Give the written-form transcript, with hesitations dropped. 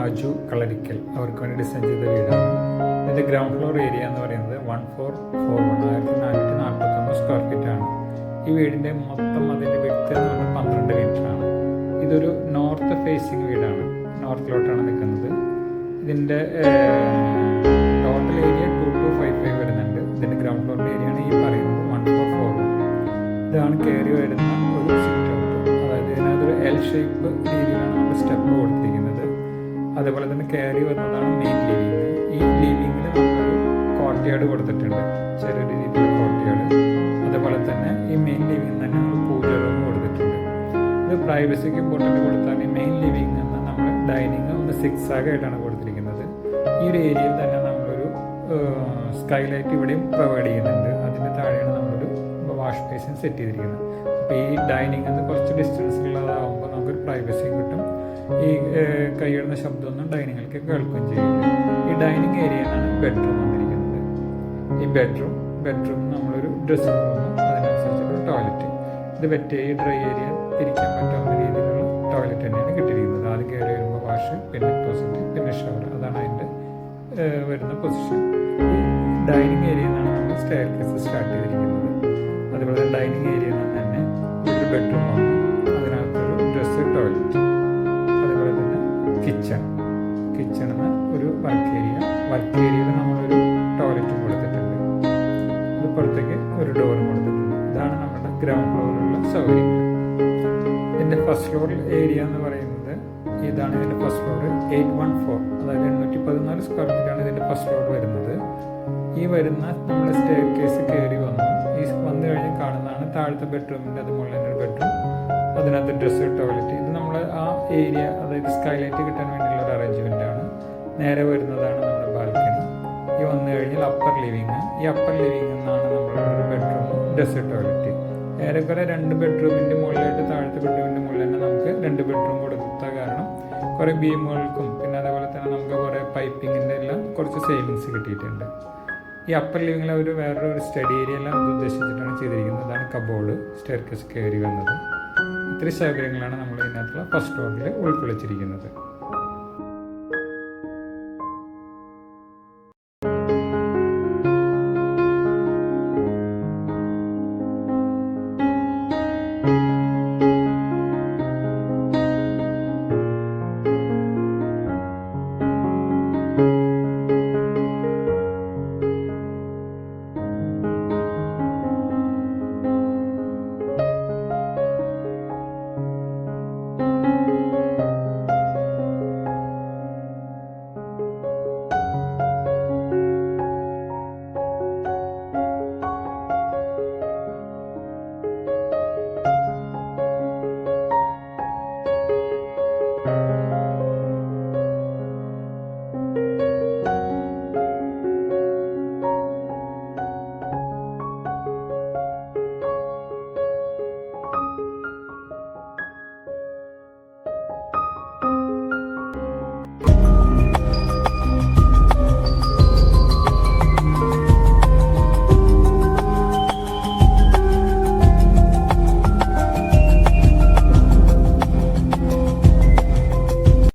ഷാജു കളരിക്കൽ അവർക്ക് വേണ്ടി ഡിസൈൻ ചെയ്ത വീടാണ്. ഇതിൻ്റെ ഗ്രൗണ്ട് ഫ്ലോർ ഏരിയ എന്ന് പറയുന്നത് 1441 1441 സ്ക്വയർ ഫീറ്റ് ആണ്. ഈ വീടിൻ്റെ മൊത്തം അതിൻ്റെ വിഡ്ത്ത് എന്ന് പറഞ്ഞാൽ 12 മീറ്റർ ആണ്. ഇതൊരു നോർത്ത് ഫേസിങ് വീടാണ്, നോർത്തിലോട്ടാണ് നിൽക്കുന്നത്. ഇതിൻ്റെ ടോട്ടൽ ഏരിയ 2255 വരുന്നുണ്ട്. ഇതിൻ്റെ ഗ്രൗണ്ട് ഫ്ലോറിൻ്റെ ഏരിയ ആണ് ഈ പറയുന്നത് 1441. ഇതാണ് കയറി വരുന്ന ഒരു സിറ്റ് ഔട്ട്. അതായത് ഇതിനകത്തൊരു എൽ ഷേപ്പ് രീതിയിലാണ് നമ്മൾ സ്റ്റെപ്പ് കൊടുത്തിരിക്കുന്നത്. അതേപോലെ തന്നെ കയറി വരുന്നതാണ് മെയിൻ ലിവിങ്. ഈ ലിവിങ്ങിൽ നമ്മളൊരു കോർട്ട്യാർഡ് കൊടുത്തിട്ടുണ്ട്, ചെറിയ രീതിയിലുള്ള കോർട്ട്യാർഡ്. അതേപോലെ തന്നെ ഈ മെയിൻ ലിവിങ് തന്നെ നമ്മൾ പൂജ റൂം കൊടുത്തിട്ടുണ്ട്. ഇത് പ്രൈവസിക്ക് ഇമ്പോർട്ടൻ്റ് കൊടുത്താൽ ഈ മെയിൻ ലിവിങ് നിന്ന് നമ്മൾ ഡൈനിങ് ഒന്ന് 6 ആയിട്ടാണ് കൊടുത്തിരിക്കുന്നത്. ഈ ഒരു ഏരിയയിൽ തന്നെ നമ്മളൊരു സ്കൈലൈറ്റ് ഇവിടെയും പ്രൊവൈഡ് ചെയ്യുന്നുണ്ട്. അതിൻ്റെ താഴെയാണ് നമ്മളൊരു വാഷ് ബേസിൻ സെറ്റ് ചെയ്തിരിക്കുന്നത്. അപ്പോൾ ഈ ഡൈനിങ് നിന്ന് കുറച്ച് ഡിസ്റ്റൻസിലുള്ളതാകുമ്പോൾ നമുക്കൊരു പ്രൈവസിയും കിട്ടും. ഈ കൈയിടുന്ന ശബ്ദമൊന്നും ഡൈനിങ്ങിലേക്ക് കേൾക്കുകയും ചെയ്യില്ല. ഈ ഡൈനിങ് ഏരിയയിലാണ് ബെഡ്റൂം വന്നിരിക്കുന്നത്. ഈ ബെഡ്റൂം നമ്മളൊരു ഡ്രസ്സിംഗ് റൂം, അതിനനുസരിച്ചുള്ള ടോയ്ലറ്റ്. ഇത് വെറ്റ് ഡ്രൈ ഏരിയ തിരിക്കാൻ പറ്റാവുന്ന രീതിയിലുള്ള ടോയ്ലറ്റ് തന്നെയാണ് കിട്ടിയിരിക്കുന്നത്. ആദ്യം കയറി വരുമ്പോൾ വാഷ്, പിന്നെ ക്ലോസറ്റ്, പിന്നെ ഷവർ. അതാണ് അതിൻ്റെ വരുന്ന പൊസിഷൻ. ഈ ഡൈനിങ് ഏരിയയിൽ നിന്നാണ് നമ്മൾ സ്റ്റെയർ കേസ് സ്റ്റാർട്ട് ചെയ്തിരിക്കുന്നത്. അതുപോലെ തന്നെ ഡൈനിങ് ഏരിയയിൽ നിന്ന് തന്നെ ഒരു ബെഡ്റൂം വന്നു, അതിനകത്തൊരു ഡ്രസ്സ്, ടോയ്ലറ്റ്. അതുപോലെ തന്നെ കിച്ചണിൽ ഒരു വർക്ക് ഏരിയയിൽ നമ്മളൊരു ടോയ്ലറ്റും കൊടുത്തിട്ടുണ്ട്. അത് പുറത്തേക്ക് ഒരു ഡോറും കൊടുത്തിട്ടുണ്ട്. ഇതാണ് നമ്മുടെ ഗ്രൗണ്ട് ഫ്ലോറിലുള്ള സൗകര്യങ്ങൾ. ഇതിൻ്റെ ഫസ്റ്റ് ഫ്ലോർ ഏരിയ എന്ന് പറയുന്നത് ഇതാണ്. ഇതിൻ്റെ ഫസ്റ്റ് ഫ്ലോർ 814, അതായത് 814 സ്ക്വയർ ഫീറ്റാണ് ഇതിൻ്റെ ഫസ്റ്റ് ഫ്ലോർ വരുന്നത്. ഈ വരുന്ന നമ്മുടെ സ്റ്റെയർ കേസ് കയറി വന്നു കഴിഞ്ഞ് കാണുന്നതാണ് താഴത്തെ ബെഡ്റൂമിൻ്റെ അതുപോലെ തന്നെ ഒരു ബെഡ്റൂം, അതിനകത്ത് ഡ്രസ്സ്, ടോയ്ലറ്റ്. ഇത് നമ്മൾ ആ ഏരിയ, അതായത് സ്കൈലൈറ്റ് കിട്ടാൻ വേണ്ടിയുള്ള ഒരു അറേഞ്ച്മെൻ്റ് ആണ്. നേരെ വരുന്നതാണ് നമ്മുടെ ബാൽക്കണി. ഈ വന്നു കഴിഞ്ഞാൽ അപ്പർ ലിവിങ്. ഈ അപ്പർ ലിവിങ് നിന്നാണ് നമ്മളൊരു ബെഡ്റൂം, ഡ്രസ്സ്, ടോയ്ലറ്റ്. ഏറെക്കുറെ 2 ബെഡ്റൂമിൻ്റെ മുകളിലായിട്ട് താഴത്തെ ബെഡ്റൂമിൻ്റെ മുകളിൽ തന്നെ നമുക്ക് 2 ബെഡ്റൂം കൊടുത്ത കാരണം കുറേ ബീമുകൾക്കും പിന്നെ അതേപോലെ തന്നെ നമുക്ക് കുറേ പൈപ്പിങ്ങിൻ്റെ എല്ലാം കുറച്ച് സേവിങ്സ് കിട്ടിയിട്ടുണ്ട്. ഈ അപ്പർ ലിവിങ്ങിൽ വേറൊരു സ്റ്റഡി ഏരിയ എല്ലാം ഉദ്ദേശിച്ചിട്ടാണ് ചെയ്തിരിക്കുന്നത്. അതാണ് കബോർഡ്, സ്റ്റെയർ കേസ് കയറി വന്നത്. ഇത്രയും സൗകര്യങ്ങളാണ് നമ്മൾ ഇതിനകത്തുള്ള ഫസ്റ്റ് ഫ്ലോറിൽ ഉൾക്കൊള്ളിച്ചിരിക്കുന്നത്.